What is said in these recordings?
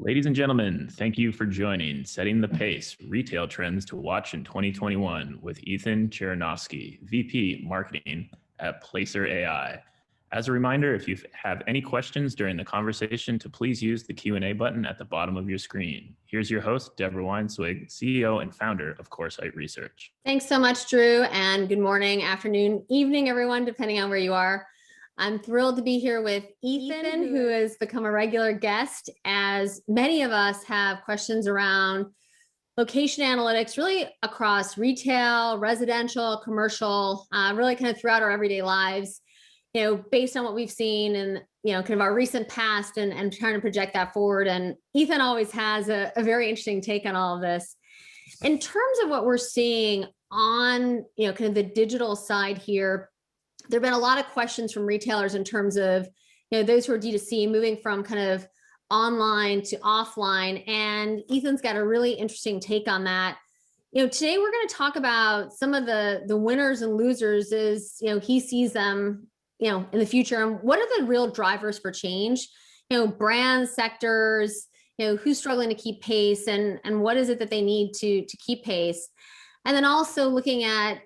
Ladies and gentlemen, thank you for joining Setting the Pace, Retail Trends to Watch in 2021 with Ethan Cherinovsky, VP Marketing at Placer.ai. As a reminder, if you have any questions during the conversation, to please use the Q&A button at the bottom of your screen. Here's your host, Deborah Weinswig, CEO and founder of Coresight Research. Thanks so much, Drew, and good morning, afternoon, evening, everyone, depending on where you are. I'm thrilled to be here with Ethan, who has become a regular guest, as many of us have questions around location analytics, really across retail, residential, commercial, really kind of throughout our everyday lives, based on what we've seen and, kind of our recent past and trying to project that forward. And Ethan always has a very interesting take on all of this. In terms of what we're seeing on, kind of the digital side here, there have been a lot of questions from retailers in terms of, those who are D2C moving from kind of online to offline. And Ethan's got a really interesting take on that. Today we're going to talk about some of the winners and losers as, he sees them, in the future. And what are the real drivers for change? Brands, sectors, who's struggling to keep pace and what is it that they need to keep pace? And then also looking at,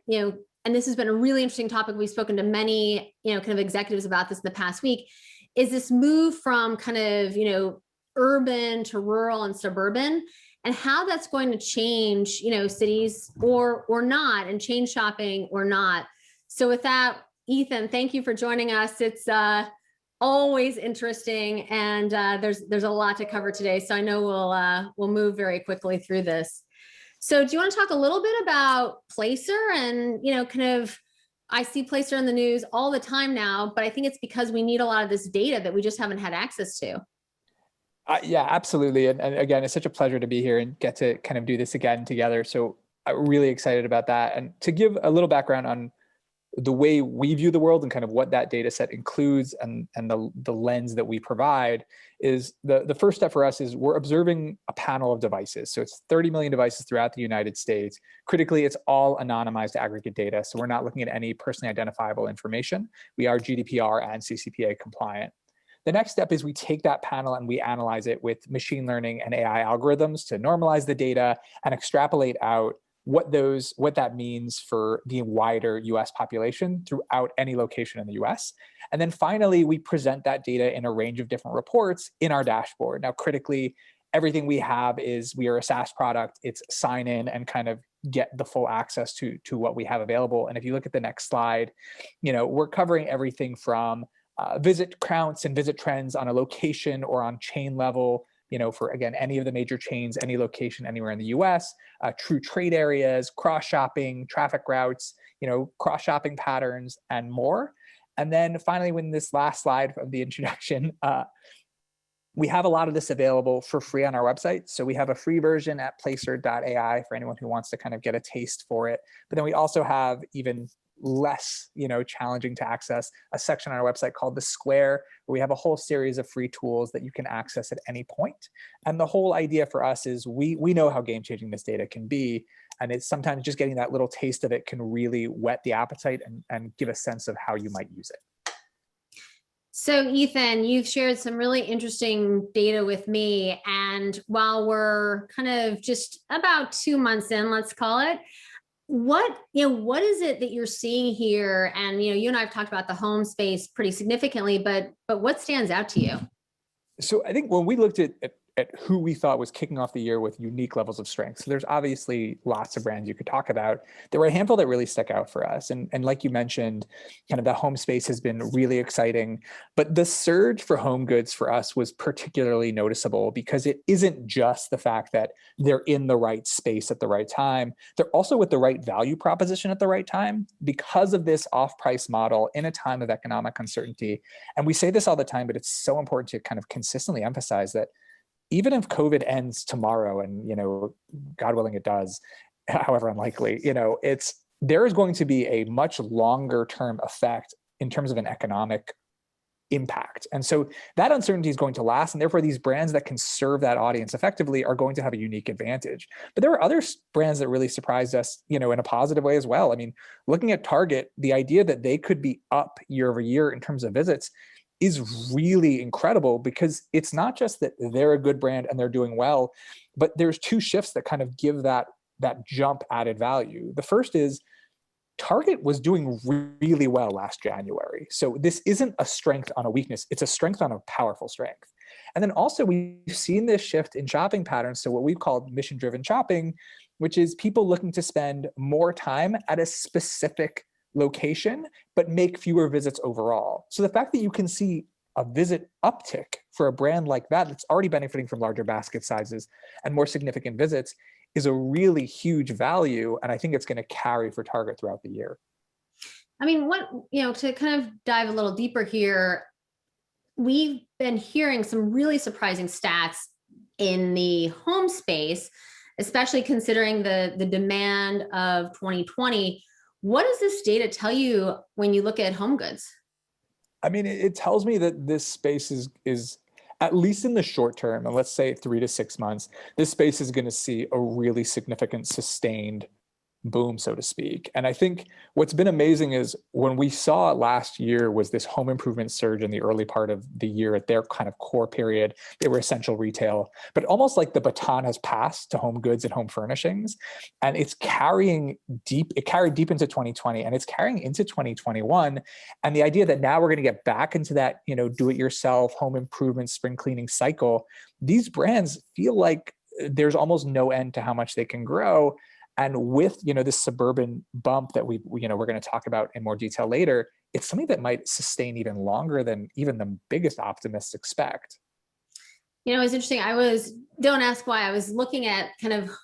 and this has been a really interesting topic. We've spoken to many, kind of executives about this in the past week, is this move from kind of, urban to rural and suburban, and how that's going to change, cities or not, and change shopping or not. So with that, Ethan, thank you for joining us. It's always interesting, and there's a lot to cover today. So I know we'll move very quickly through this. So do you want to talk a little bit about Placer and, kind of, I see Placer in the news all the time now, but I think it's because we need a lot of this data that we just haven't had access to. Yeah, absolutely. And again, it's such a pleasure to be here and get to kind of do this again together. So I'm really excited about that. And to give a little background on the way we view the world and kind of what that data set includes and the lens that we provide is the first step for us is we're observing a panel of devices. So it's 30 million devices throughout the United States. Critically, it's all anonymized aggregate data. So we're not looking at any personally identifiable information. We are GDPR and CCPA compliant. The next step is we take that panel and we analyze it with machine learning and AI algorithms to normalize the data and extrapolate out what that means for the wider US population throughout any location in the US. And then finally, we present that data in a range of different reports in our dashboard. Now, critically, everything we have is we are a SaaS product. It's sign in and kind of get the full access to what we have available. And if you look at the next slide, we're covering everything from visit counts and visit trends on a location or on chain level, for, again, any of the major chains, any location, anywhere in the US, true trade areas, cross-shopping, traffic routes, cross-shopping patterns, and more. And then finally, when this last slide of the introduction, we have a lot of this available for free on our website. So we have a free version at Placer.ai for anyone who wants to kind of get a taste for it. But then we also have even less, challenging to access, a section on our website called The Square, where we have a whole series of free tools that you can access at any point. And the whole idea for us is we know how game-changing this data can be. And it's sometimes just getting that little taste of it can really whet the appetite and give a sense of how you might use it. So Ethan, you've shared some really interesting data with me. And while we're kind of just about 2 months in, let's call it, what is it that you're seeing here? And, you and I have talked about the home space pretty significantly, but what stands out to you? So I think when we looked at who we thought was kicking off the year with unique levels of strength, so there's obviously lots of brands you could talk about. There were a handful that really stuck out for us. And like you mentioned, kind of the home space has been really exciting. But the surge for home goods for us was particularly noticeable because it isn't just the fact that they're in the right space at the right time. They're also with the right value proposition at the right time because of this off-price model in a time of economic uncertainty. And we say this all the time, but it's so important to kind of consistently emphasize that even if COVID ends tomorrow, and God willing it does, however unlikely, there is going to be a much longer term effect in terms of an economic impact. And so that uncertainty is going to last, and therefore these brands that can serve that audience effectively are going to have a unique advantage. But there were other brands that really surprised us, in a positive way as well. I mean, looking at Target, the idea that they could be up year over year in terms of visits is really incredible, because it's not just that they're a good brand and they're doing well, but there's two shifts that kind of give that jump added value. The first is Target was doing really well last January. So this isn't a strength on a weakness, it's a strength on a powerful strength. And then also we've seen this shift in shopping patterns. So what we've called mission-driven shopping, which is people looking to spend more time at a specific location, but make fewer visits overall. So the fact that you can see a visit uptick for a brand like that, that's already benefiting from larger basket sizes and more significant visits, is a really huge value. And I think it's going to carry for Target throughout the year. I mean, to kind of dive a little deeper here, we've been hearing some really surprising stats in the home space, especially considering the demand of 2020. What does this data tell you when you look at home goods? I mean, it tells me that this space is at least in the short term, and let's say 3 to 6 months, this space is going to see a really significant sustained boom, so to speak. And I think what's been amazing is when we saw last year was this home improvement surge in the early part of the year at their kind of core period. They were essential retail, but almost like the baton has passed to home goods and home furnishings. And it's carrying deep, it carried deep into 2020 and it's carrying into 2021. And the idea that now we're going to get back into that, do-it-yourself home improvement, spring cleaning cycle, these brands feel like there's almost no end to how much they can grow. And with, this suburban bump that we're going to talk about in more detail later, it's something that might sustain even longer than even the biggest optimists expect. It's interesting. Don't ask why, I was looking at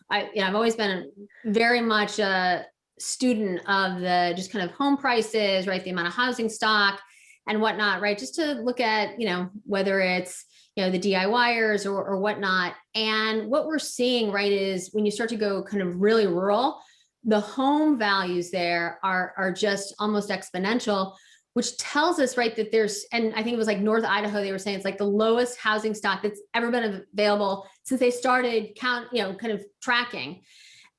I've always been very much a student of the just kind of home prices, right? The amount of housing stock and whatnot, right? Just to look at, whether it's, the DIYers or whatnot. And what we're seeing, right, is when you start to go kind of really rural, the home values there are just almost exponential, which tells us, right, that and I think it was like North Idaho, they were saying it's like the lowest housing stock that's ever been available since they started kind of tracking.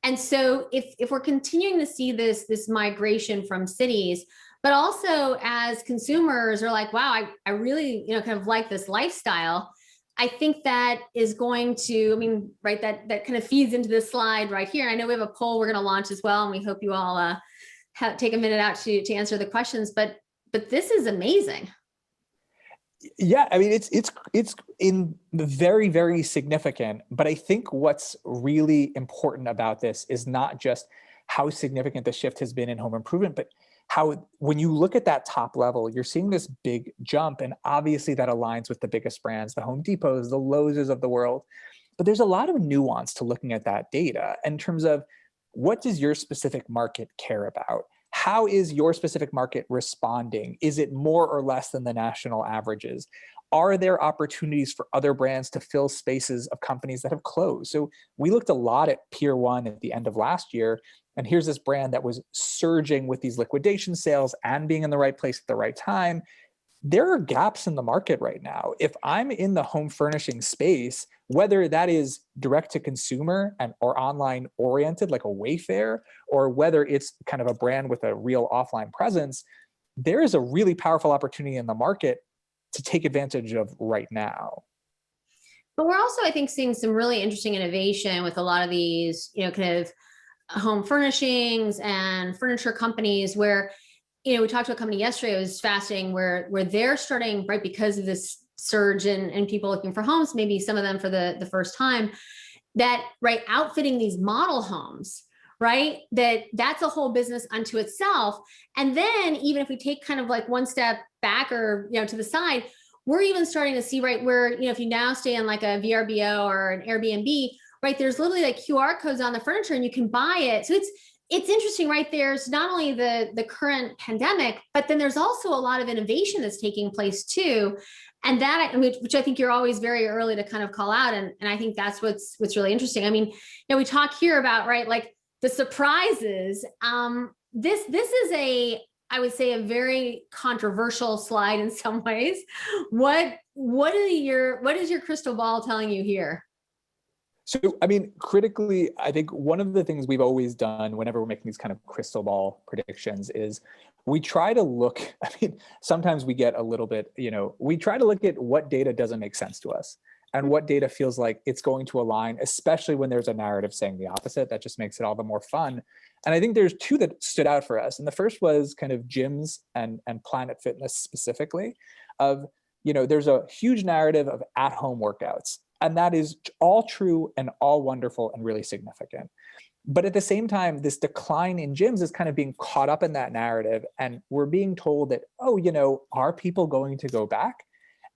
And so if we're continuing to see this migration from cities, but also as consumers are like, wow, I really, kind of like this lifestyle, I think that is going to, right, that kind of feeds into this slide right here. I know we have a poll we're going to launch as well, and we hope you all take a minute out to answer the questions, but this is amazing. Yeah, I mean, it's in the very, very significant, but I think what's really important about this is not just how significant the shift has been in home improvement, but how when you look at that top level, you're seeing this big jump. And obviously that aligns with the biggest brands, the Home Depots, the Lowe's of the world. But there's a lot of nuance to looking at that data in terms of what does your specific market care about? How is your specific market responding? Is it more or less than the national averages? Are there opportunities for other brands to fill spaces of companies that have closed? So we looked a lot at Pier 1 at the end of last year, and here's this brand that was surging with these liquidation sales and being in the right place at the right time. There are gaps in the market right now. If I'm in the home furnishing space, whether that is direct to consumer or online oriented like a Wayfair, or whether it's kind of a brand with a real offline presence, there is a really powerful opportunity in the market to take advantage of right now. But we're also, I think, seeing some really interesting innovation with a lot of these, kind of home furnishings and furniture companies where, we talked to a company yesterday, it was fascinating, where they're starting, right, because of this surge in people looking for homes, maybe some of them for the first time, that, right, outfitting these model homes, right, that's a whole business unto itself. And then even if we take kind of like one step back or, to the side, we're even starting to see, right, where, if you now stay in like a VRBO or an Airbnb, right, there's literally like QR codes on the furniture and you can buy it. So it's interesting, right? There's not only the current pandemic, but then there's also a lot of innovation that's taking place too. And that, which I think you're always very early to kind of call out. And I think that's what's really interesting. I mean, we talk here about, right, like the surprises. This is I would say a very controversial slide in some ways. What is your crystal ball telling you here? So, I mean, critically, I think one of the things we've always done whenever we're making these kind of crystal ball predictions is we try to look, I mean, sometimes we get a little bit, we try to look at what data doesn't make sense to us and what data feels like it's going to align, especially when there's a narrative saying the opposite. That just makes it all the more fun. And I think there's two that stood out for us. And the first was kind of gyms and Planet Fitness specifically of, there's a huge narrative of at-home workouts. And that is all true and all wonderful and really significant. But at the same time, this decline in gyms is kind of being caught up in that narrative. And we're being told that, are people going to go back?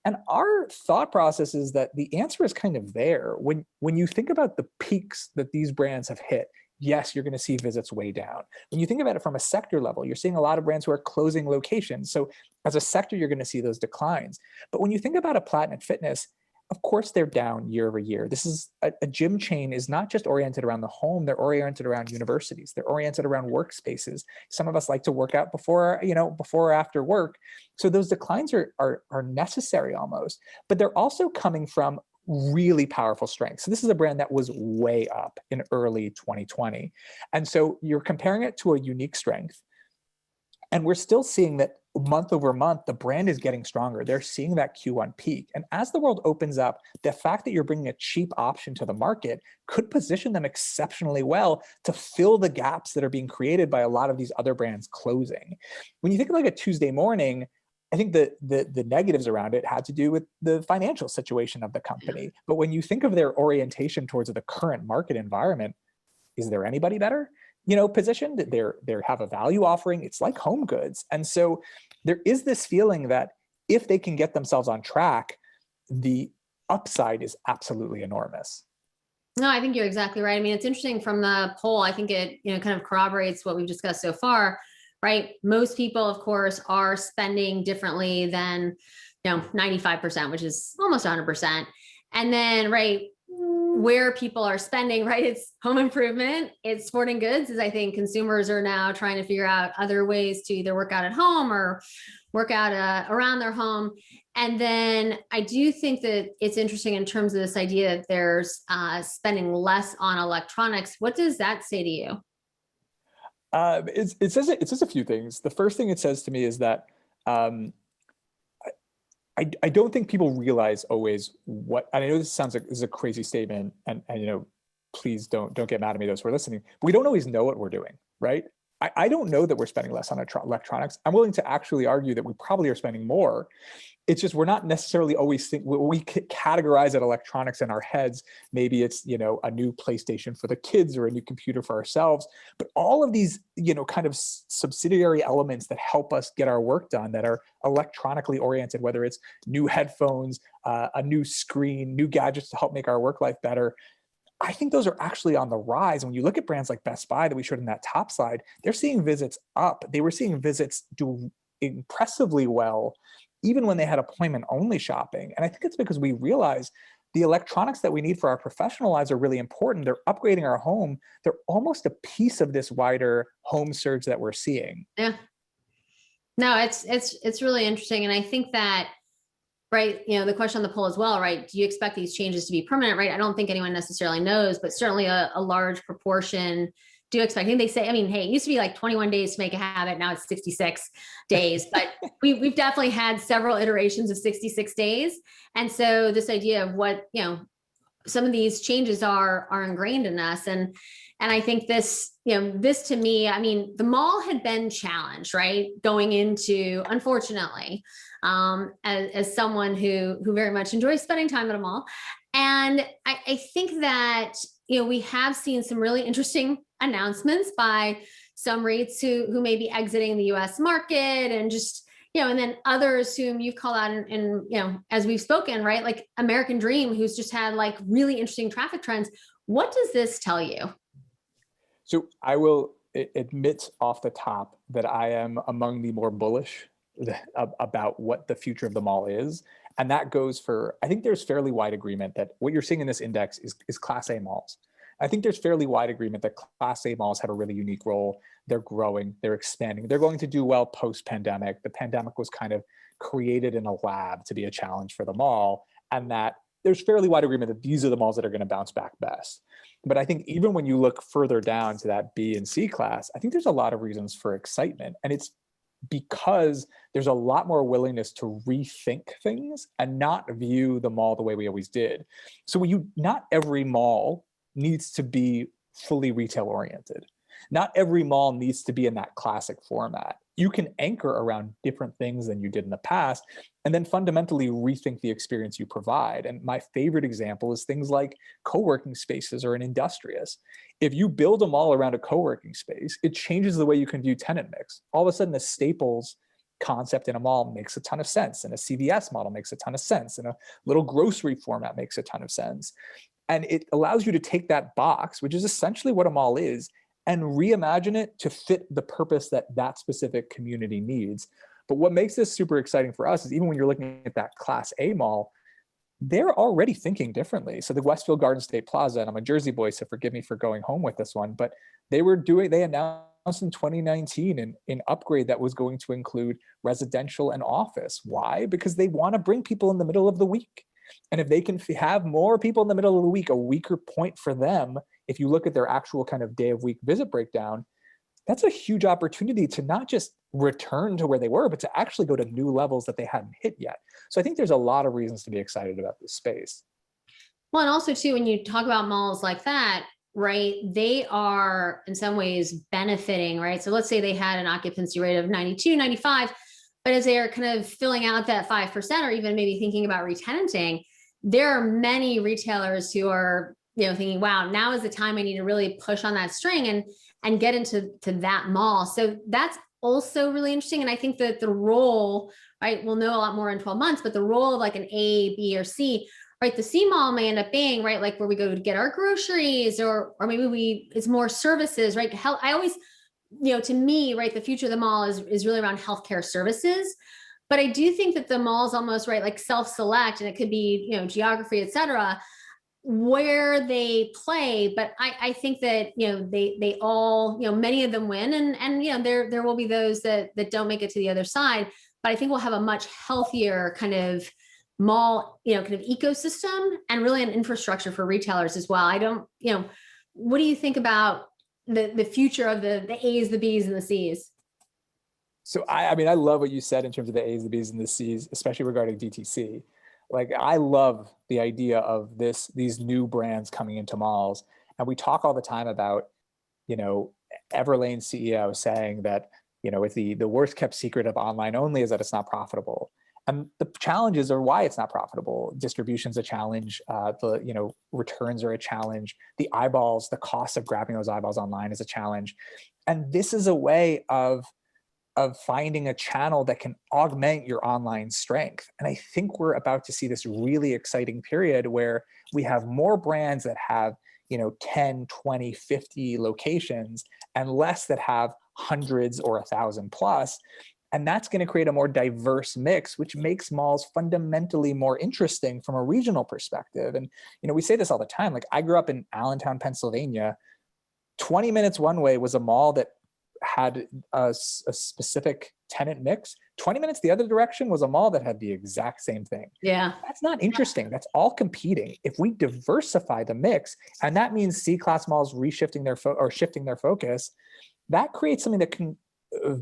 And our thought process is that the answer is kind of there. When you think about the peaks that these brands have hit, yes, you're going to see visits way down. When you think about it from a sector level, you're seeing a lot of brands who are closing locations. So as a sector, you're going to see those declines. But when you think about a Planet Fitness, of course, they're down year over year. This is a gym chain is not just oriented around the home. They're oriented around universities. They're oriented around workspaces. Some of us like to work out before or after work. So those declines are necessary almost, but they're also coming from really powerful strengths. So this is a brand that was way up in early 2020. And so you're comparing it to a unique strength. And we're still seeing that month over month, the brand is getting stronger. They're seeing that Q1 peak. And as the world opens up, the fact that you're bringing a cheap option to the market could position them exceptionally well to fill the gaps that are being created by a lot of these other brands closing. When you think of like a Tuesday Morning, I think the negatives around it had to do with the financial situation of the company. But when you think of their orientation towards the current market environment, is there anybody better? Positioned, they have a value offering. It's like home goods. And so there is this feeling that if they can get themselves on track, the upside is absolutely enormous. No, I think you're exactly right. I mean, it's interesting from the poll. I think it, kind of corroborates what we've discussed so far, right? Most people, of course, are spending differently than, 95%, which is almost 100%. And then, right, where people are spending, right? It's home improvement, it's sporting goods, as I think consumers are now trying to figure out other ways to either work out at home or work out around their home. And then I do think that it's interesting in terms of this idea that there's spending less on electronics. What does that say to you? It says a few things. The first thing it says to me is that I don't think people realize always what, and I know this sounds like this is a crazy statement, and please don't get mad at me, those who are listening. But we don't always know what we're doing, right? I don't know that we're spending less on electronics. I'm willing to actually argue that we probably are spending more. It's just we're not necessarily always we categorize it electronics in our heads. Maybe it's a new PlayStation for the kids or a new computer for ourselves. But all of these kind of subsidiary elements that help us get our work done that are electronically oriented, whether it's new headphones, a new screen, new gadgets to help make our work life better. I think those are actually on the rise. When you look at brands like Best Buy that we showed in that top slide, they're seeing visits up. They were seeing visits do impressively well, even when they had appointment-only shopping. And I think it's because we realize the electronics that we need for our professional lives are really important. They're upgrading our home. They're almost a piece of this wider home surge that we're seeing. Yeah. No, it's really interesting. And I think that, right, the question on the poll as well, right? Do you expect these changes to be permanent, right? I don't think anyone necessarily knows, but certainly a large proportion do expect. I think they say, hey, it used to be like 21 days to make a habit. Now it's 66 days, but we've definitely had several iterations of 66 days. And so this idea of what, some of these changes are ingrained in us. And I think this, this to me, the mall had been challenged, right? Going into, unfortunately, as someone who very much enjoys spending time at a mall. And I think that, we have seen some really interesting announcements by some REITs who may be exiting the US market, and just, and then others whom you've called out and as we've spoken, right? Like American Dream, who's just had like really interesting traffic trends. What does this tell you? So I will admit off the top that I am among the more bullish about what the future of the mall is. And that goes for, I think there's fairly wide agreement that what you're seeing in this index is Class A malls. I think there's fairly wide agreement that Class A malls have a really unique role. They're growing, they're expanding, they're going to do well post-pandemic. The pandemic was kind of created in a lab to be a challenge for the mall, and that there's fairly wide agreement that these are the malls that are going to bounce back best. But I think even when you look further down to that B and C class, I think there's a lot of reasons for excitement. And it's because there's a lot more willingness to rethink things and not view the mall the way we always did. So not every mall needs to be fully retail oriented. Not every mall needs to be in that classic format. You can anchor around different things than you did in the past, and then fundamentally rethink the experience you provide. And my favorite example is things like co-working spaces or an Industrious. If you build a mall around a co-working space, it changes the way you can view tenant mix. All of a sudden, a Staples concept in a mall makes a ton of sense, and a CVS model makes a ton of sense, and a little grocery format makes a ton of sense. And it allows you to take that box, which is essentially what a mall is, and reimagine it to fit the purpose that that specific community needs. But what makes this super exciting for us is even when you're looking at that Class A mall, they're already thinking differently. So the Westfield Garden State Plaza, and I'm a Jersey boy, so forgive me for going home with this one, but they announced in 2019 an upgrade that was going to include residential and office. Why? Because they want to bring people in the middle of the week. And if they can have more people in the middle of the week, a weaker point for them, if you look at their actual kind of day of week visit breakdown, that's a huge opportunity to not just return to where they were, but to actually go to new levels that they hadn't hit yet. So I think there's a lot of reasons to be excited about this space. Well, and also too, when you talk about malls like that, right, they are in some ways benefiting, right? So let's say they had an occupancy rate of 92, 95, but as they are kind of filling out that 5%, or even maybe thinking about retenanting, there are many retailers who are, thinking, wow, now is the time I need to really push on that string and get into that mall. So that's also really interesting. And I think that the role, right, we'll know a lot more in 12 months, but the role of like an A, B, or C, right, the C mall may end up being, right, like where we go to get our groceries, or maybe it's more services, right? I always, to me, right, the future of the mall is really around healthcare services. But I do think that the mall's almost, right, like self-select, and it could be, geography, et cetera, where they play. But I think that, they all, many of them win, and there will be those that don't make it to the other side. But I think we'll have a much healthier kind of mall, kind of ecosystem, and really an infrastructure for retailers as well. I don't, what do you think about the future of the A's, the B's, and the C's? So I love what you said in terms of the A's, the B's, and the C's, especially regarding DTC. Like, I love the idea of these new brands coming into malls. And we talk all the time about, Everlane's CEO saying that, with the worst kept secret of online only is that it's not profitable. And the challenges are why it's not profitable. Distribution's a challenge. The returns are a challenge. The eyeballs, the cost of grabbing those eyeballs online is a challenge. And this is a way of finding a channel that can augment your online strength. And I think we're about to see this really exciting period where we have more brands that have 10, 20, 50 locations, and less that have hundreds or 1,000 plus. And that's going to create a more diverse mix, which makes malls fundamentally more interesting from a regional perspective. And, we say this all the time. Like, I grew up in Allentown, Pennsylvania. 20 minutes one way was a mall that had a specific tenant mix. 20 minutes the other direction was a mall that had the exact same thing. Yeah. That's not interesting. That's all competing. If we diversify the mix, and that means C-class malls shifting their focus, that creates something that can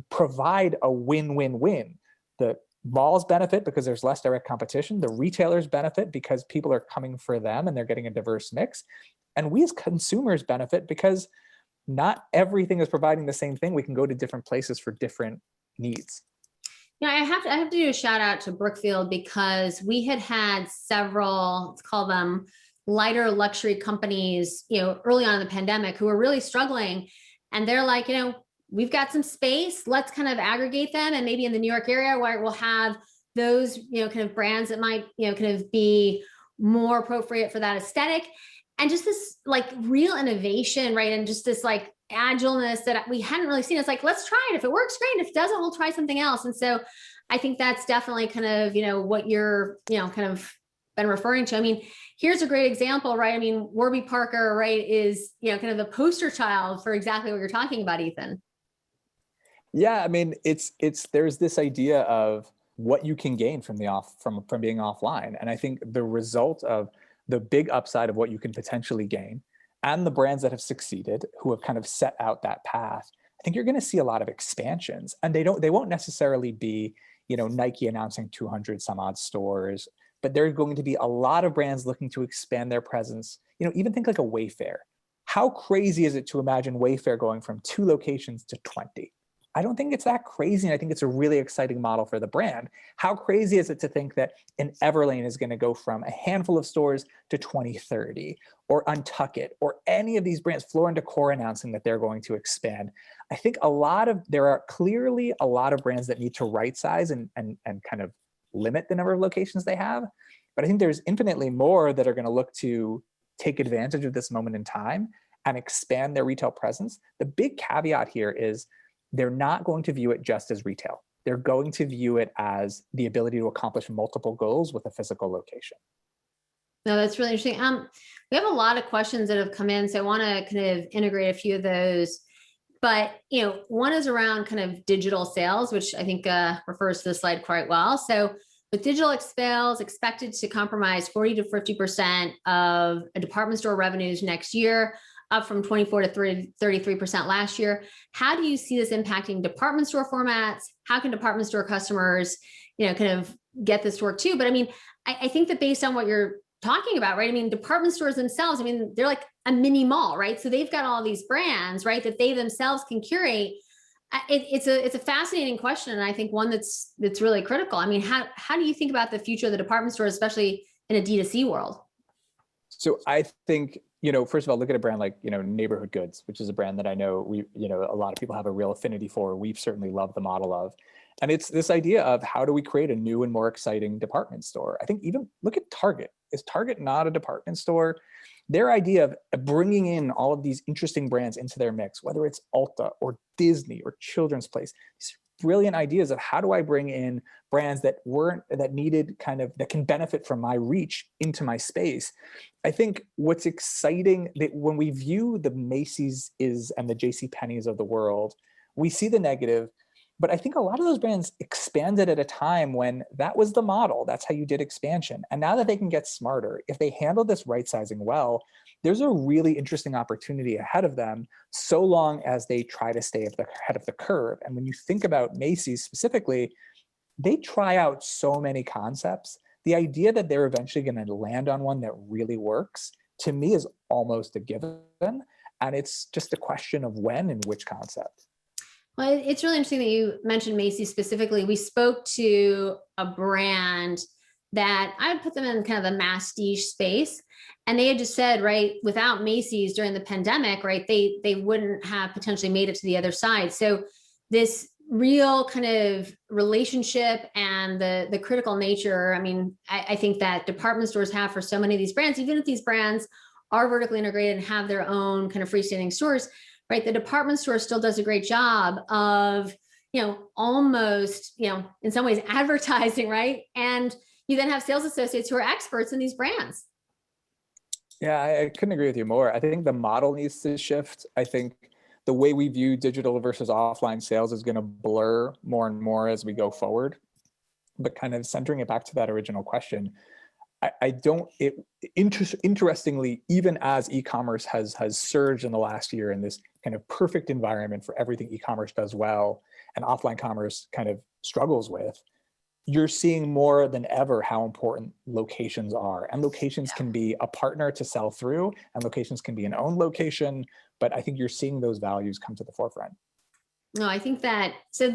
provide a win-win-win. The malls benefit because there's less direct competition. The retailers benefit because people are coming for them and they're getting a diverse mix. And we as consumers benefit because not everything is providing the same thing. We can go to different places for different needs. I have to do a shout out to Brookfield, because we had several, let's call them lighter luxury companies, early on in the pandemic, who were really struggling. And they're like, we've got some space, let's kind of aggregate them. And maybe in the New York area where we'll have those, kind of brands that might, kind of be more appropriate for that aesthetic. And just this like real innovation, right? And just this like agileness that we hadn't really seen. It's like, let's try it. If it works, great. If it doesn't, we'll try something else. And so I think that's definitely kind of, what you're, kind of been referring to. I mean, here's a great example, right? I mean, Warby Parker, right, is, kind of the poster child for exactly what you're talking about, Ethan. Yeah. I mean, there's this idea of what you can gain from from being offline. And I think the result of the big upside of what you can potentially gain, and the brands that have succeeded, who have kind of set out that path, I think you're going to see a lot of expansions, and they won't necessarily be, Nike announcing 200 some odd stores, but there are going to be a lot of brands looking to expand their presence. Even think like a Wayfair. How crazy is it to imagine Wayfair going from 2 locations to 20? I don't think it's that crazy, and I think it's a really exciting model for the brand. How crazy is it to think that an Everlane is going to go from a handful of stores to 20, 30, or Untuckit, or any of these brands, Floor & Decor announcing that they're going to expand. I think there are clearly a lot of brands that need to right size and kind of limit the number of locations they have. But I think there's infinitely more that are going to look to take advantage of this moment in time and expand their retail presence. The big caveat here is they're not going to view it just as retail. They're going to view it as the ability to accomplish multiple goals with a physical location. No, that's really interesting. We have a lot of questions that have come in, so I want to kind of integrate a few of those. But one is around kind of digital sales, which I think refers to the slide quite well. So with digital sales expected to comprise 40 to 50% of a department store revenues next year, up from 24 to 33% last year. How do you see this impacting department store formats? How can department store customers, kind of get this to work too? But I mean, I think that based on what you're talking about, right? I mean, department stores themselves, I mean, they're like a mini mall, right? So they've got all these brands, right, that they themselves can curate. It's a fascinating question, and I think one that's really critical. I mean, how do you think about the future of the department store, especially in a D2C world? So I think, first of all, look at a brand like, Neighborhood Goods, which is a brand that I know a lot of people have a real affinity for. We've certainly loved the model of. And it's this idea of how do we create a new and more exciting department store? I think even look at Target. Is Target not a department store? Their idea of bringing in all of these interesting brands into their mix, whether it's Ulta or Disney or Children's Place, these brilliant ideas of how do I bring in brands that needed that can benefit from my reach into my space. I think what's exciting that when we view the Macy's and the JCPenney's of the world, we see the negative, but I think a lot of those brands expanded at a time when that was the model. That's how you did expansion. And now that they can get smarter, if they handle this right sizing well, there's a really interesting opportunity ahead of them, so long as they try to stay ahead of the curve. And when you think about Macy's specifically, they try out so many concepts. The idea that they're eventually going to land on one that really works, to me, is almost a given. And it's just a question of when and which concept. Well, it's really interesting that you mentioned Macy's specifically. We spoke to a brand that I would put them in kind of the masstige space. And they had just said, right, without Macy's during the pandemic, right, they wouldn't have potentially made it to the other side. So this real kind of relationship and the critical nature, I mean, I think that department stores have for so many of these brands, even if these brands are vertically integrated and have their own kind of freestanding stores, right? The department store still does a great job of, almost, in some ways advertising, right? And you then have sales associates who are experts in these brands. Yeah, I couldn't agree with you more. I think the model needs to shift. I think the way we view digital versus offline sales is going to blur more and more as we go forward. But kind of centering it back to that original question, interestingly, even as e-commerce has surged in the last year in this kind of perfect environment for everything e-commerce does well and offline commerce kind of struggles with, you're seeing more than ever how important locations are. And locations can be a partner to sell through, and locations can be an own location. But I think you're seeing those values come to the forefront. No, I think that, so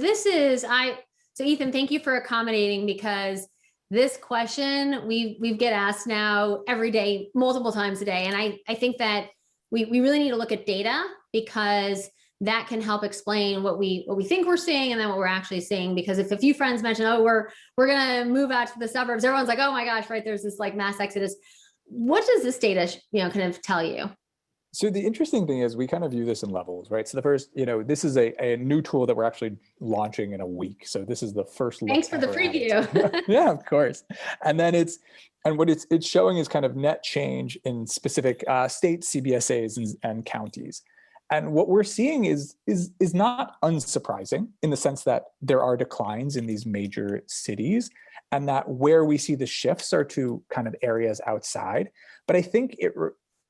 Ethan, thank you for accommodating, because this question we get asked now every day, multiple times a day. And I think that we really need to look at data, because that can help explain what we think we're seeing and then what we're actually seeing. Because if a few friends mention, oh, we're going to move out to the suburbs, everyone's like, oh my gosh, right, there's this like mass exodus. What does this data, kind of tell you? So the interesting thing is we kind of view this in levels, right? So the first, this is a new tool that we're actually launching in a week. So this is the first look. Thanks for the preview. Yeah, of course. And then what it's showing is kind of net change in specific states, CBSAs and counties. And what we're seeing is not unsurprising, in the sense that there are declines in these major cities, and that where we see the shifts are to kind of areas outside. But I think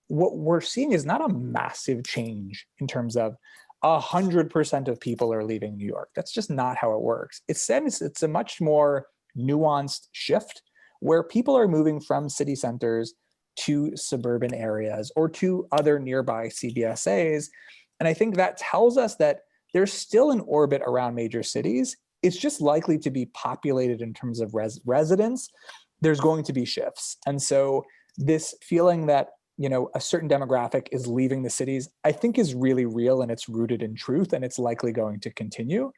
what we're seeing is not a massive change in terms of 100% of people are leaving New York. That's just not how it works. It's a much more nuanced shift where people are moving from city centers to suburban areas or to other nearby CBSAs. And I think that tells us that there's still an orbit around major cities. It's just likely to be populated in terms of residents. There's going to be shifts. And so this feeling that, a certain demographic is leaving the cities, I think is really real, and it's rooted in truth, and it's likely going to continue.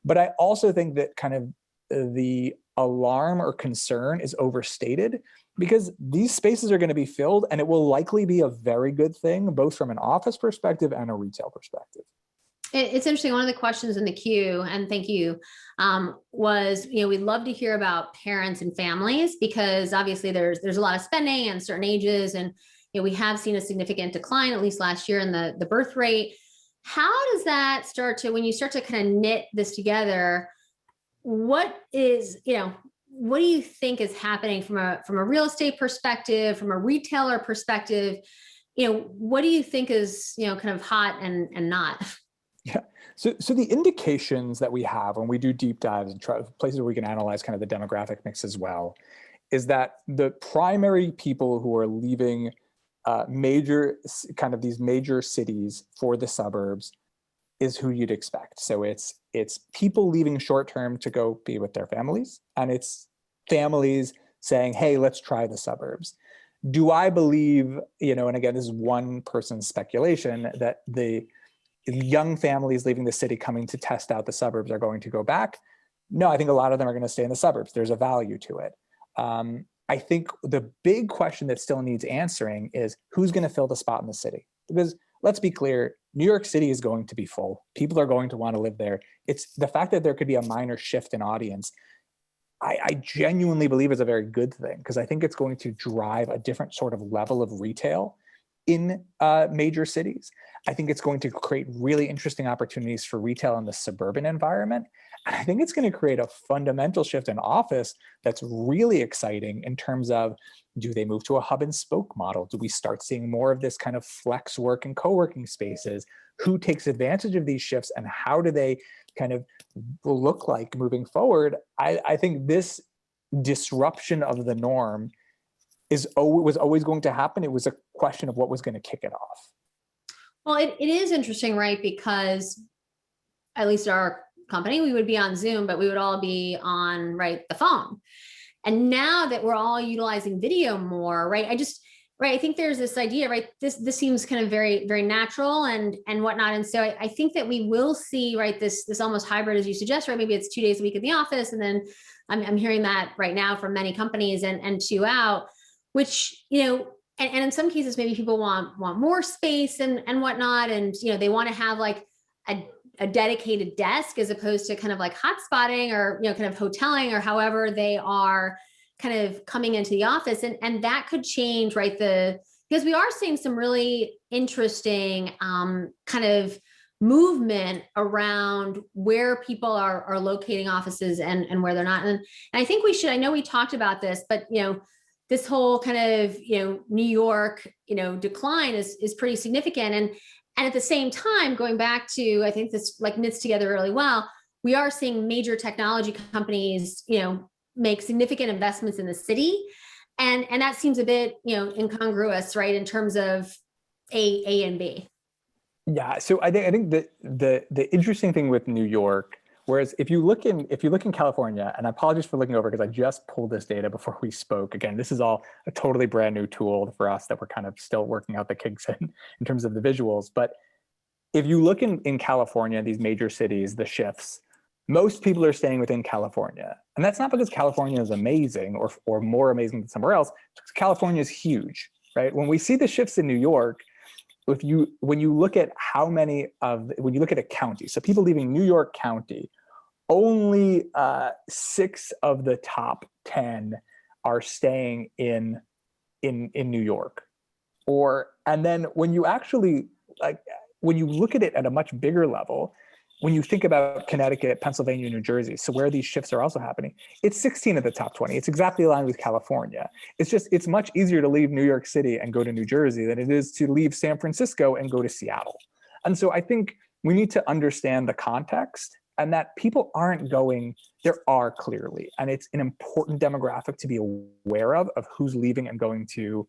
But I also think that kind of the alarm or concern is overstated, because these spaces are going to be filled, and it will likely be a very good thing, both from an office perspective and a retail perspective. It's interesting. One of the questions in the queue, and thank you, was, we'd love to hear about parents and families, because obviously there's a lot of spending and certain ages, and we have seen a significant decline, at least last year, in the birth rate. How does that when you start to kind of knit this together, what do you think is happening from a real estate perspective, from a retailer perspective? What do you think is, kind of hot and not? Yeah. So the indications that we have when we do deep dives and try places where we can analyze kind of the demographic mix as well, is that the primary people who are leaving these major cities for the suburbs is who you'd expect. So it's people leaving short term to go be with their families, and it's families saying, hey, let's try the suburbs. Do I believe, and again, this is one person's speculation, that the young families leaving the city coming to test out the suburbs are going to go back? No, I think a lot of them are going to stay in the suburbs. There's a value to it. I think the big question that still needs answering is who's going to fill the spot in the city? Because let's be clear, New York City is going to be full. People are going to want to live there. It's the fact that there could be a minor shift in audience, I genuinely believe is a very good thing, because I think it's going to drive a different sort of level of retail in major cities. I think it's going to create really interesting opportunities for retail in the suburban environment. And I think it's going to create a fundamental shift in office that's really exciting in terms of, do they move to a hub and spoke model? Do we start seeing more of this kind of flex work and co-working spaces? Who takes advantage of these shifts, and how do they kind of look like moving forward? I think this disruption of the norm was always going to happen. It was a question of what was going to kick it off. Well, it is interesting, right? Because at least our company, we would be on Zoom, but we would all be on, the phone. And now that we're all utilizing video more, I think there's this idea, This seems kind of very, very natural and whatnot. And so I think that we will see, this almost hybrid, as you suggest, Maybe it's 2 days a week in the office. And then I'm hearing that right now from many companies and 2 out, which, and in some cases, maybe people want more space and whatnot. And, they want to have a dedicated desk as opposed to kind of hotspotting or, kind of hoteling or however they are kind of coming into the office. And that could change, because we are seeing some really interesting kind of movement around where people are locating offices and where they're not. And I think I know we talked about this, but, this whole kind of, New York, decline is pretty significant. And at the same time, going back to, I think this knits together really well, we are seeing major technology companies, make significant investments in the city. And that seems a bit, incongruous, in terms of A and B. Yeah. So I think that the interesting thing with New York, whereas if you look in California, and I apologize for looking over because I just pulled this data before we spoke. Again, this is all a totally brand new tool for us that we're kind of still working out the kinks in terms of the visuals. But if you look in California, these major cities, the shifts, most people are staying within California. And that's not because California is amazing or more amazing than somewhere else. It's because California is huge, When we see the shifts in New York, when you look at when you look at a county, so people leaving New York County, only 6 of the top 10 are staying in New York. And then when you actually when you look at it at a much bigger level, when you think about Connecticut, Pennsylvania, New Jersey, so where these shifts are also happening, it's 16 of the top 20. It's exactly aligned with California. It's much easier to leave New York City and go to New Jersey than it is to leave San Francisco and go to Seattle. And so I think, we need to understand the context, and that people aren't going, there are clearly, and it's an important demographic to be aware of who's leaving and going to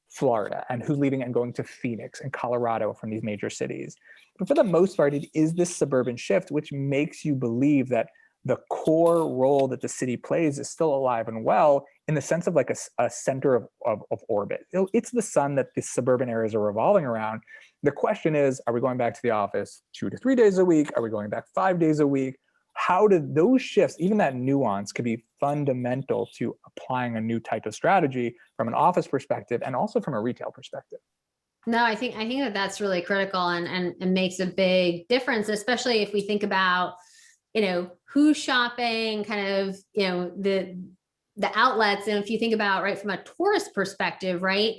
Florida and who's leaving and going to Phoenix and Colorado from these major cities. But for the most part, it is this suburban shift, which makes you believe that the core role that the city plays is still alive and well, in the sense of like a center of orbit. It's the sun that the suburban areas are revolving around. The question is, are we going back to the office 2 to 3 days a week? Are we going back 5 days a week? How do those shifts, even that nuance, could be fundamental to applying a new type of strategy from an office perspective and also from a retail perspective? No, I think that that's really critical and makes a big difference, especially if we think about, who's shopping, kind of, the outlets. And if you think about, right, from a tourist perspective, right,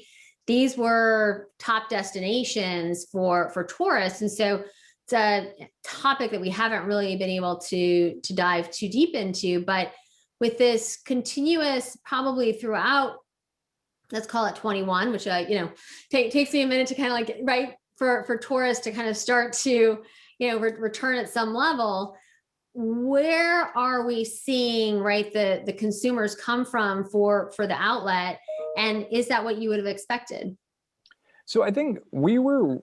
these were top destinations for tourists. And so it's a topic that we haven't really been able to dive too deep into, but with this continuous, probably throughout, let's call it 21, which, takes me a minute to kind of like, right, for tourists to kind of start to, return at some level. Where are we seeing, right, the consumers come from for the outlet? And is that what you would have expected? So I think we were,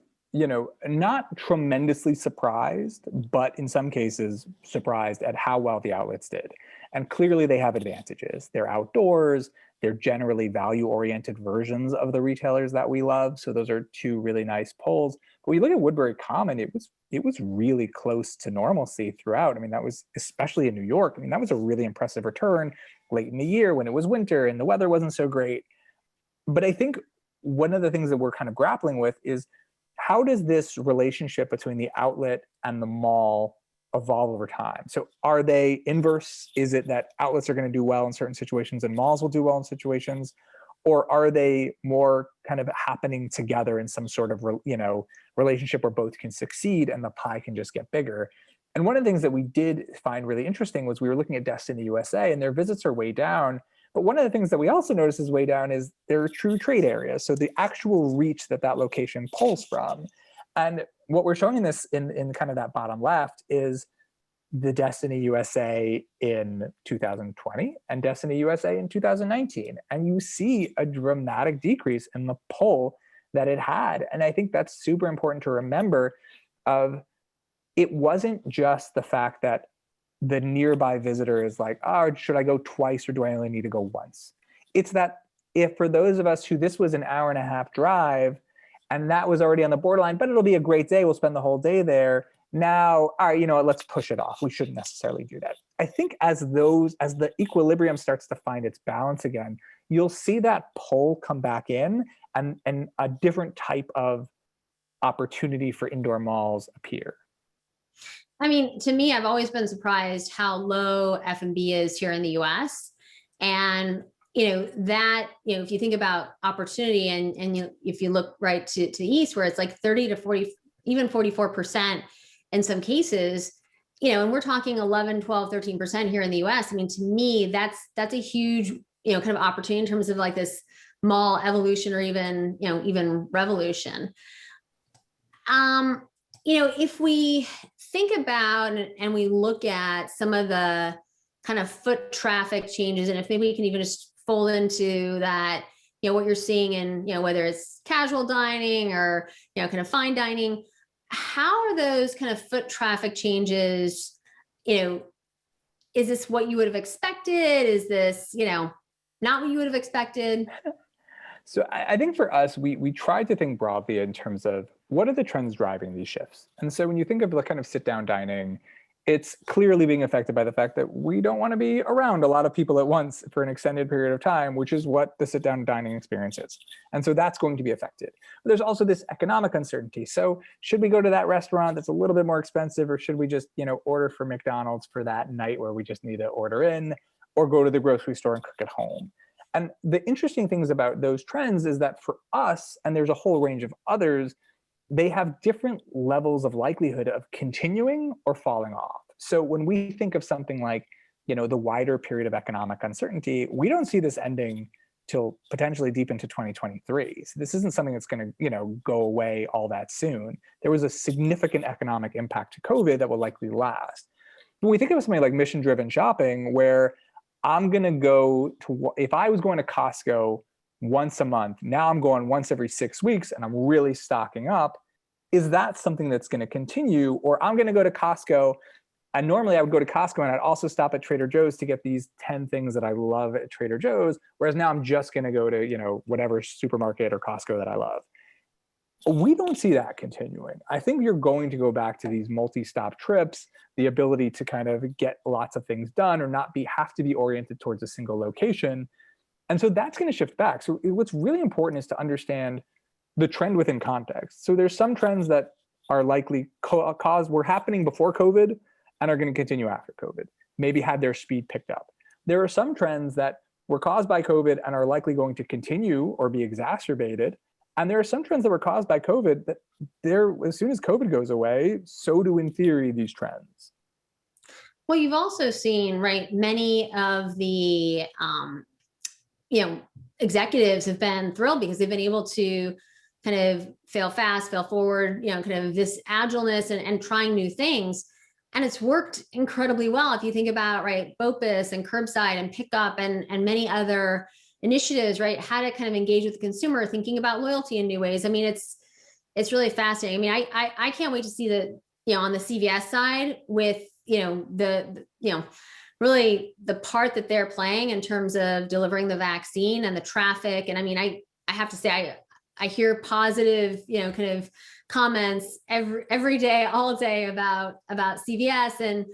not tremendously surprised, but in some cases surprised at how well the outlets did. And clearly they have advantages. They're outdoors. They're generally value-oriented versions of the retailers that we love. So those are two really nice polls. But when you look at Woodbury Common, it was really close to normalcy throughout. I mean, that was, especially in New York, that was a really impressive return late in the year when it was winter and the weather wasn't so great. But I think one of the things that we're kind of grappling with is, how does this relationship between the outlet and the mall evolve over time? So are they inverse? Is it that outlets are going to do well in certain situations and malls will do well in situations? Or are they more kind of happening together in some sort of, relationship where both can succeed and the pie can just get bigger? And one of the things that we did find really interesting was we were looking at Destiny USA, and their visits are way down. But one of the things that we also noticed is way down is their true trade areas. So the actual reach that location pulls from. And what we're showing in this in kind of that bottom left is the Destiny USA in 2020 and Destiny USA in 2019. And you see a dramatic decrease in the pull that it had. And I think that's super important to remember. It wasn't just the fact that the nearby visitor is like, oh, should I go twice or do I only need to go once? It's that if for those of us who this was an hour and a half drive and that was already on the borderline, but it'll be a great day, we'll spend the whole day there. Now, all right, let's push it off. We shouldn't necessarily do that. I think as the equilibrium starts to find its balance again, you'll see that pull come back in and a different type of opportunity for indoor malls appear. I mean, to me, I've always been surprised how low F&B is here in the US. And, if you think about opportunity and if you look right to the East, where it's like 30 to 40, even 44% in some cases, and we're talking 11, 12, 13% here in the US. I mean, to me, that's a huge, kind of opportunity in terms of like this mall evolution or even, even revolution. If we think about and we look at some of the kind of foot traffic changes, and if maybe we can even just fold into that, what you're seeing in, whether it's casual dining or, kind of fine dining, how are those kind of foot traffic changes, is this what you would have expected? Is this, not what you would have expected? So I think for us, we tried to think broadly in terms of what are the trends driving these shifts. And so when you think of the kind of sit down dining, it's clearly being affected by the fact that we don't want to be around a lot of people at once for an extended period of time, which is what the sit down dining experience is. And so that's going to be affected. But there's also this economic uncertainty. So should we go to that restaurant that's a little bit more expensive, or should we just, order from McDonald's for that night where we just need to order in, or go to the grocery store and cook at home? And the interesting things about those trends is that for us, and there's a whole range of others, they have different levels of likelihood of continuing or falling off. So when we think of something like, the wider period of economic uncertainty, we don't see this ending till potentially deep into 2023. So this isn't something that's going to, go away all that soon. There was a significant economic impact to COVID that will likely last. When we think of something like mission-driven shopping, where I'm going to go to, if I was going to Costco once a month, now I'm going once every 6 weeks and I'm really stocking up, is that something that's going to continue? Or I'm going to go to Costco, and normally I would go to Costco and I'd also stop at Trader Joe's to get these 10 things that I love at Trader Joe's, whereas now I'm just going to go to, whatever supermarket or Costco that I love. We don't see that continuing. I think you're going to go back to these multi-stop trips, the ability to kind of get lots of things done or not have to be oriented towards a single location. And so that's going to shift back. So what's really important is to understand the trend within context. So there's some trends that are likely were happening before COVID and are going to continue after COVID, maybe had their speed picked up. There are some trends that were caused by COVID and are likely going to continue or be exacerbated. And there are some trends that were caused by COVID that as soon as COVID goes away, so do in theory these trends. Well, you've also seen, right, many of the, executives have been thrilled because they've been able to kind of fail fast, fail forward, kind of this agileness and trying new things. And it's worked incredibly well. If you think about, right, BOPUS and curbside and pickup and many other initiatives, right, how to kind of engage with the consumer, thinking about loyalty in new ways. I mean, it's really fascinating. I mean, I can't wait to see on the CVS side with, really the part that they're playing in terms of delivering the vaccine and the traffic. And I mean, I have to say, I hear positive, kind of comments every day, all day about CVS. And,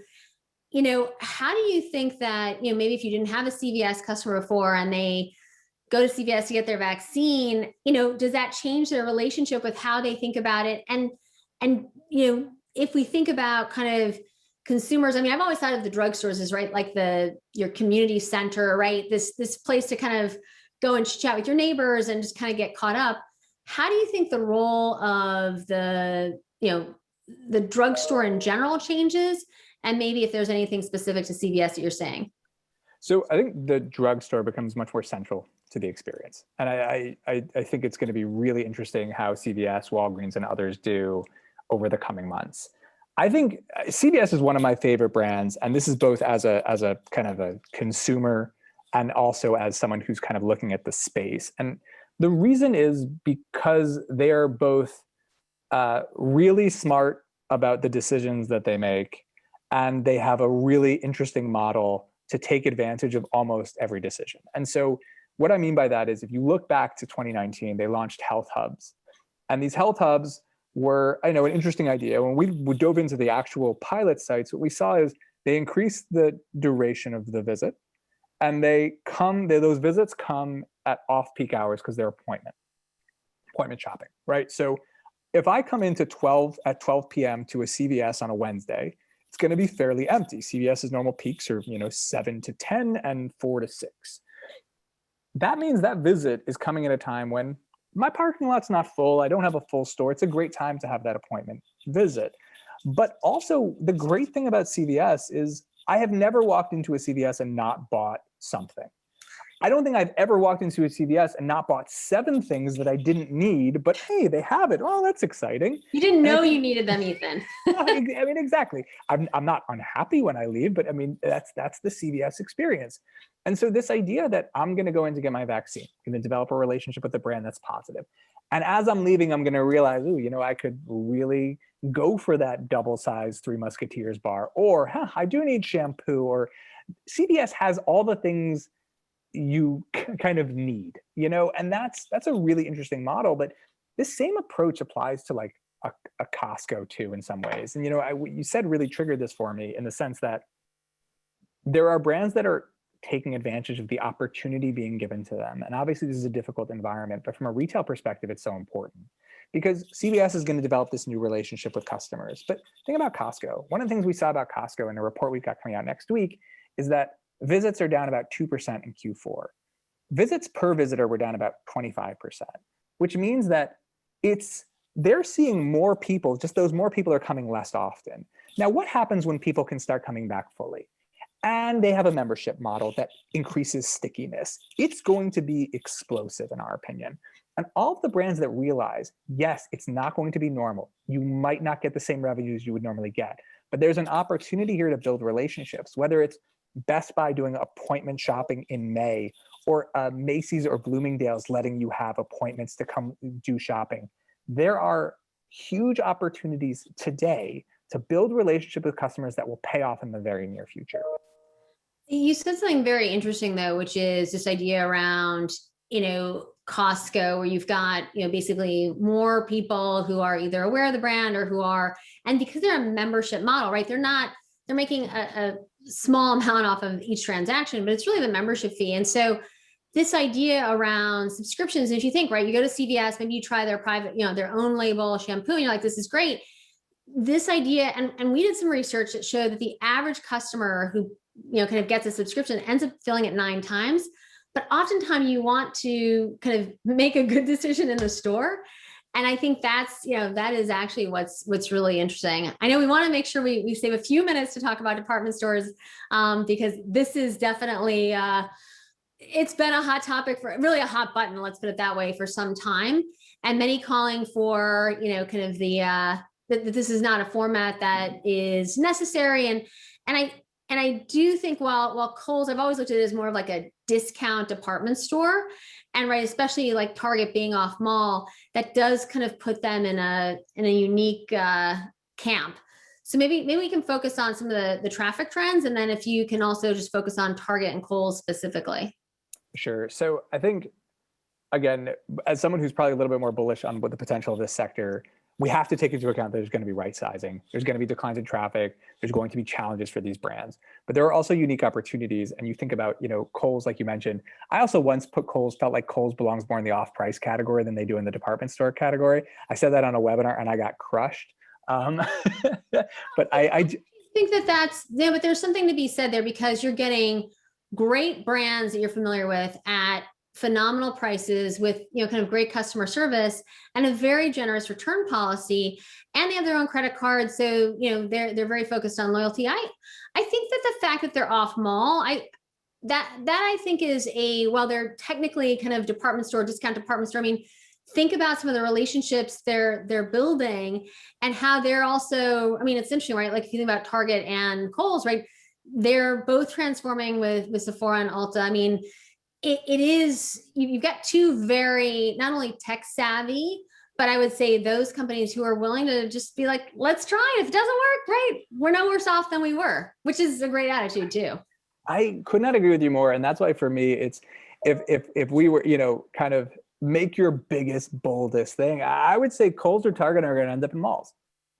how do you think that, maybe if you didn't have a CVS customer before and they go to CVS to get their vaccine, does that change their relationship with how they think about it? And, if we think about kind of consumers, I mean, I've always thought of the drugstores as, right, like your community center, right? This place to kind of go and chat with your neighbors and just kind of get caught up. How do you think the role of the drugstore in general changes? And maybe if there's anything specific to CVS that you're saying? So I think the drugstore becomes much more central to the experience. And I think it's going to be really interesting how CVS, Walgreens, and others do over the coming months. I think CVS is one of my favorite brands. And this is both as a kind of a consumer and also as someone who's kind of looking at the space. And the reason is because they are both really smart about the decisions that they make, and they have a really interesting model to take advantage of almost every decision. And so what I mean by that is if you look back to 2019, they launched health hubs. And these health hubs were, an interesting idea. When we dove into the actual pilot sites, what we saw is they increased the duration of the visit. And those visits come at off-peak hours because they're appointment shopping, right? So if I come into 12 p.m. to a CVS on a Wednesday, it's going to be fairly empty. CVS's normal peaks are, 7 to 10 and 4 to 6. That means that visit is coming at a time when my parking lot's not full. I don't have a full store. It's a great time to have that appointment visit. But also the great thing about CVS is I have never walked into a CVS and not bought something. I don't think I've ever walked into a CVS and not bought 7 things that I didn't need, but hey, they have it. Oh, that's exciting. You didn't know you needed them, Ethan. I mean, exactly. I'm not unhappy when I leave, but I mean, that's the CVS experience. And so this idea that I'm going to go in to get my vaccine, I'm going to develop a relationship with the brand that's positive. And as I'm leaving, I'm going to realize, I could really go for that double-sized Three Musketeers bar, or I do need shampoo, or CVS has all the things you kind of need, and that's a really interesting model. But this same approach applies to like a Costco too, in some ways. And what you said really triggered this for me in the sense that there are brands that are taking advantage of the opportunity being given to them. And obviously this is a difficult environment, but from a retail perspective, it's so important because CVS is going to develop this new relationship with customers. But think about Costco. One of the things we saw about Costco in a report we've got coming out next week is that visits are down about 2% in Q4. Visits per visitor were down about 25%, which means that they're seeing more people, just those more people are coming less often. Now, what happens when people can start coming back fully? and they have a membership model that increases stickiness. It's going to be explosive in our opinion. And all of the brands that realize, yes, it's not going to be normal. You might not get the same revenues you would normally get, but there's an opportunity here to build relationships, whether it's Best Buy doing appointment shopping in May, or Macy's or Bloomingdale's letting you have appointments to come do shopping. There are huge opportunities today to build relationship with customers that will pay off in the very near future. You said something very interesting though, which is this idea around, Costco, where you've got, basically more people who are either aware of the brand or who are, and because they're a membership model, right? They're making a small amount off of each transaction, but it's really the membership fee. And so this idea around subscriptions, if you think, right, you go to CVS, maybe you try their private, their own label shampoo, and you're like, this is great. This idea, and we did some research that showed that the average customer who, kind of gets a subscription ends up filling it 9 times. But oftentimes you want to kind of make a good decision in the store. And I think that's, that is actually what's really interesting. I know we want to make sure we save a few minutes to talk about department stores, because this is definitely, it's been a hot topic for really a hot button, let's put it that way, for some time. And many calling for, kind of that this is not a format that is necessary. And I do think while Kohl's, I've always looked at it as more of like a discount department store, and right, especially like Target being off mall, that does kind of put them in a unique camp. So maybe we can focus on some of the traffic trends, and then if you can also just focus on Target and Kohl's specifically. Sure. So I think, again, as someone who's probably a little bit more bullish on what the potential of this sector, we have to take into account that there's going to be right sizing. There's going to be declines in traffic. There's going to be challenges for these brands, but there are also unique opportunities. And you think about, Kohl's, like you mentioned. I also once felt like Kohl's belongs more in the off-price category than they do in the department store category. I said that on a webinar and I got crushed. But I think but there's something to be said there, because you're getting great brands that you're familiar with at phenomenal prices with, kind of great customer service and a very generous return policy, and they have their own credit card. So, they're very focused on loyalty. I think that the fact that they're off mall, that I think is while they're technically kind of discount department store, I mean, think about some of the relationships they're building and how they're also, I mean, it's interesting, right? Like if you think about Target and Kohl's, right? They're both transforming with Sephora and Ulta. I mean, it is, you've got two very, not only tech savvy, but I would say those companies who are willing to just be like, let's try it. If it doesn't work, great. We're no worse off than we were, which is a great attitude too. I could not agree with you more. And that's why for me, it's, if we were, kind of make your biggest, boldest thing, I would say Kohl's or Target are going to end up in malls.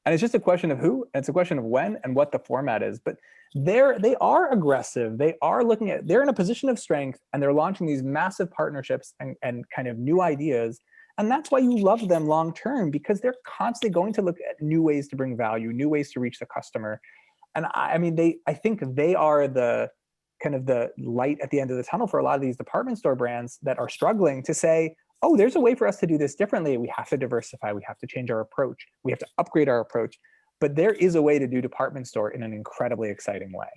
And it's just a question of who, and it's a question of when and what the format is. But they are aggressive. They're in a position of strength, and they're launching these massive partnerships and kind of new ideas. And that's why you love them long term, because they're constantly going to look at new ways to bring value, new ways to reach the customer. And I think they are the kind of the light at the end of the tunnel for a lot of these department store brands that are struggling to say, oh, there's a way for us to do this differently. We have to diversify. We have to change our approach. We have to upgrade our approach. But there is a way to do department store in an incredibly exciting way.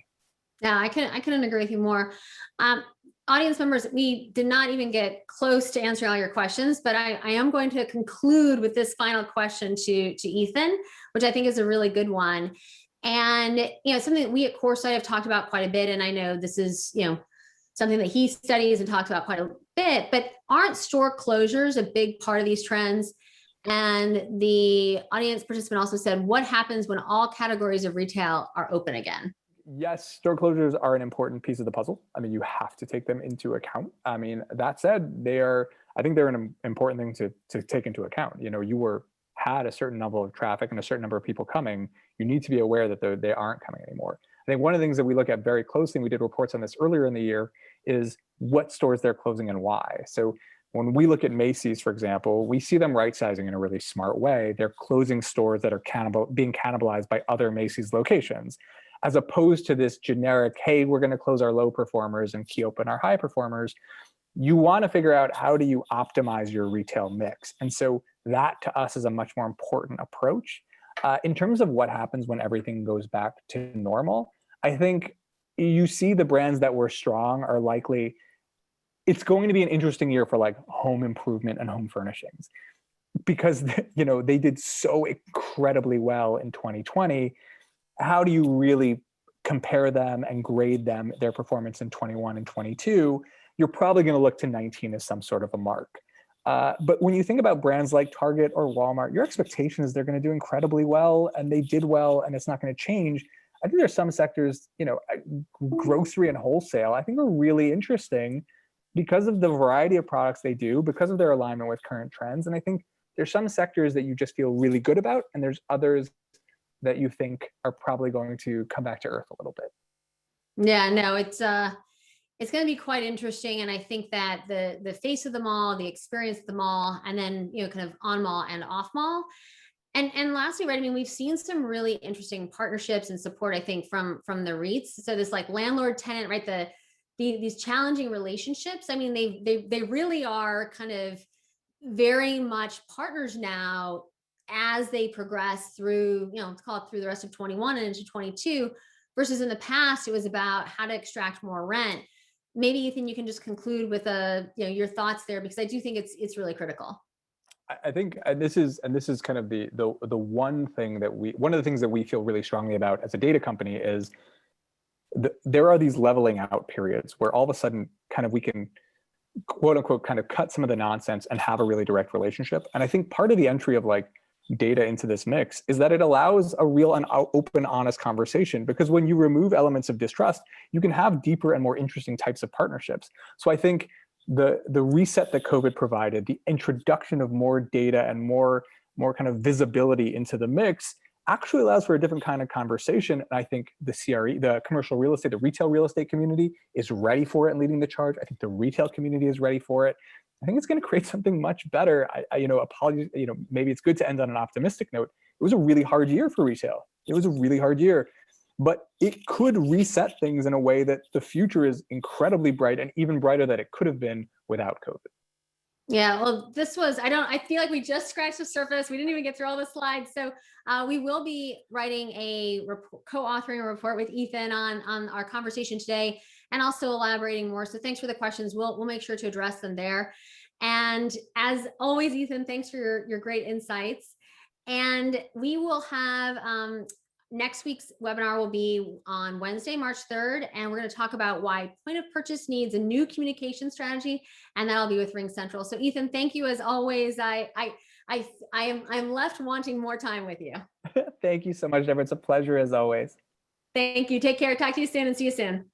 Yeah, I couldn't agree with you more. Audience members, we did not even get close to answering all your questions, but I am going to conclude with this final question to Ethan, which I think is a really good one. And, something that we at Coresight have talked about quite a bit. And I know this is, something that he studies and talks about quite a bit, but aren't store closures a big part of these trends? And the audience participant also said, what happens when all categories of retail are open again? Yes, store closures are an important piece of the puzzle. I mean, you have to take them into account. I mean, that said, I think they're an important thing to take into account. You had a certain level of traffic and a certain number of people coming. You need to be aware that they aren't coming anymore. I think one of the things that we look at very closely, and we did reports on this earlier in the year, is what stores they're closing and why. So when we look at Macy's, for example, we see them right-sizing in a really smart way. They're closing stores that are being cannibalized by other Macy's locations, as opposed to this generic, hey, we're going to close our low performers and keep open our high performers. You want to figure out, how do you optimize your retail mix? And so that to us is a much more important approach. In terms of what happens when everything goes back to normal, I think you see the brands that were strong are likely, it's going to be an interesting year for like home improvement and home furnishings, because they did so incredibly well in 2020. How do you really compare them and grade them, their performance in 21 and 22? You're probably going to look to 19 as some sort of a mark. But when you think about brands like Target or Walmart, your expectation is they're going to do incredibly well, and they did well, and it's not going to change. I think there's some sectors, grocery and wholesale, I think are really interesting because of the variety of products they do, because of their alignment with current trends. And I think there's some sectors that you just feel really good about, and there's others that you think are probably going to come back to earth a little bit. Yeah, no, it's going to be quite interesting. And I think that the face of the mall, the experience of the mall, and then, kind of on mall and off mall. And lastly, right, I mean, we've seen some really interesting partnerships and support, I think, from the REITs. So this like landlord tenant, right, these challenging relationships. I mean, they really are kind of very much partners now as they progress through, let's call it through the rest of 21 and into 22, versus in the past, it was about how to extract more rent. Maybe Ethan, you can just conclude with your thoughts there, because I do think it's really critical. I think this is kind of the one of the things that we feel really strongly about as a data company is there are these leveling out periods where all of a sudden kind of we can quote unquote kind of cut some of the nonsense and have a really direct relationship. And I think part of the entry of like data into this mix is that it allows a real and open, honest conversation, because when you remove elements of distrust, you can have deeper and more interesting types of partnerships. So I think the reset that COVID provided, the introduction of more data and more kind of visibility into the mix, actually allows for a different kind of conversation. And I think the CRE, the commercial real estate, the retail real estate community is ready for it and leading the charge. I think the retail community is ready for it. I think it's going to create something much better. Apologies, maybe it's good to end on an optimistic note. It was a really hard year for retail. It was a really hard year, but it could reset things in a way that the future is incredibly bright, and even brighter than it could have been without COVID. Yeah, well, I feel like we just scratched the surface. We didn't even get through all the slides. So we will be writing co-authoring a report with Ethan on our conversation today, and also elaborating more. So thanks for the questions. We'll make sure to address them there. And as always, Ethan, thanks for your great insights. And we will have next week's webinar will be on Wednesday, March 3rd, and we're going to talk about why point of purchase needs a new communication strategy, and that'll be with Ring Central. So Ethan, thank you as always. I'm left wanting more time with you. Thank you so much, Deborah. It's a pleasure as always. Thank you. Take care. Talk to you soon, and see you soon.